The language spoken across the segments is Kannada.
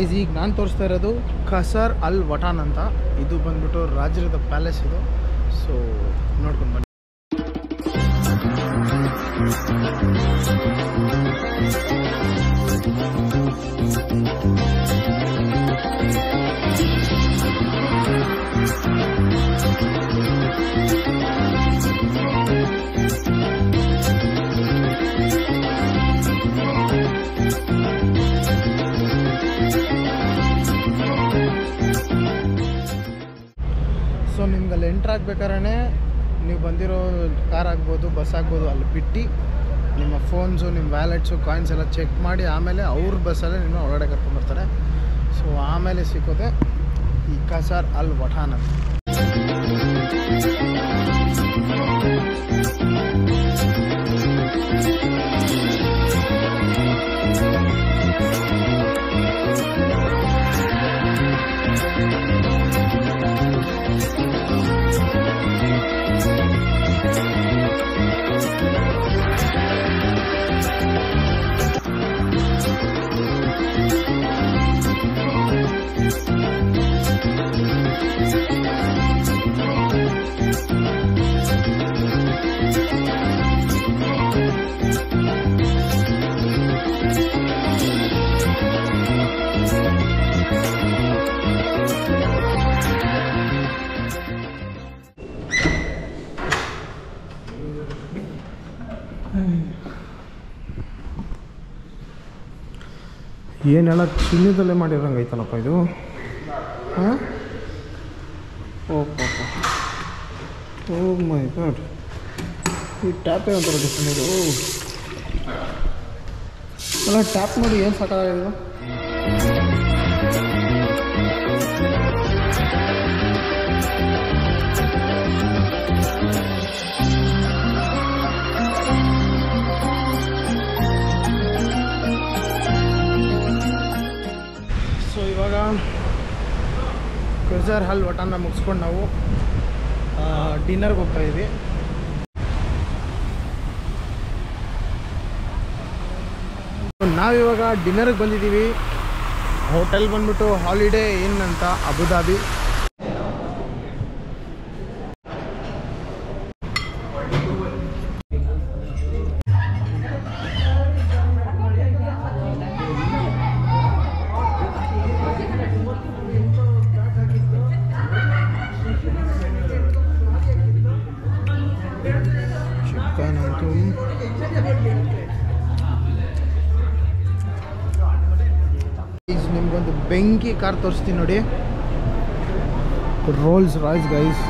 ಗೈಸ್ ಈಗ ನಾನು ತೋರಿಸ್ತಾ ಇರೋದು ಕಸರ್ ಅಲ್ ವಟಾನ್ ಅಂತ. ಇದು ಬಂದ್ಬಿಟ್ಟು ರಾಜರದ ಪ್ಯಾಲೇಸ್ ಇದು. ಸೊ ನೋಡ್ಕೊಂಡು ಬನ್ನಿ. ಸೊ ನಿಮ್ಗೆ ಅಲ್ಲಿ ಎಂಟ್ರ್ ಆಗ್ಬೇಕಾದ್ರೆ ನೀವು ಬಂದಿರೋ ಕಾರ್ ಆಗ್ಬೋದು, ಬಸ್ ಆಗ್ಬೋದು, ಅಲ್ಲಿ ಬಿಟ್ಟು ನಿಮ್ಮ ಫೋನ್ಸು, ನಿಮ್ಮ ವ್ಯಾಲೆಟ್ಸು, ಕಾಯಿನ್ಸ್ ಎಲ್ಲ ಚೆಕ್ ಮಾಡಿ ಆಮೇಲೆ ಅವ್ರ ಬಸ್ಸಲ್ಲೇ ನಿಮ್ಮ ಒಳಗಡೆ ಕರ್ಕೊಂಡ್ಬರ್ತಾರೆ. ಸೊ ಆಮೇಲೆ ಸಿಕ್ಕೋದೆ ಈ ಕಸರ್ ಅಲ್ ವಟಾನ್ ಅಂತ. ಏನೆಲ್ಲ ಚಿನ್ನದಲ್ಲೇ ಮಾಡಿರೋಂಗೆ ಐತಲ್ಲಪ್ಪ ಇದು. ಹಾಂ, ಓಪೋ, ಓ ಮೈ ಗಾಡ್. ಈ ಟ್ಯಾಪೇ ಒಂಥರ ಡಿಫ್ರೆಂಟ್ ಇದು ಅಲ್ಲ. ಟ್ಯಾಪ್ ನೋಡಿ ಏನು ಸಾಕಾಗಿದೆ. ಸೊ ಇವಾಗ ಕಸರ್ ಅಲ್ ವಟಾನ್ನ ಮುಗಿಸ್ಕೊಂಡು ನಾವು ಡಿನ್ನರ್ಗೆ ಹೋಗ್ತಾಯಿದ್ವಿ. ನಾವಿವಾಗ ಡಿನ್ನರ್ಗೆ ಬಂದಿದ್ದೀವಿ. ಹೋಟೆಲ್ ಬಂದ್ಬಿಟ್ಟು ಹಾಲಿಡೇ ಇನ್ ಅಂತ, ಅಬುದಾಬಿ. ಚಿಕನ್ ಅಂತೂ ನಿಮ್ಗೊಂದು ಬೆಂಕಿ ಕಾರ್ ತೋರಿಸ್ತೀನಿ ನೋಡಿ. Rolls Royce guys.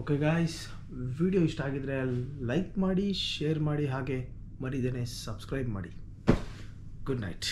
Okay guys, video ಇಷ್ಟ ಆಗಿದ್ರೆ ಲೈಕ್ ಮಾಡಿ, ಶೇರ್ ಮಾಡಿ, ಹಾಗೆ ಮರಿದೇನೆ ಸಬ್ಸ್ಕ್ರೈಬ್ ಮಾಡಿ. Good night.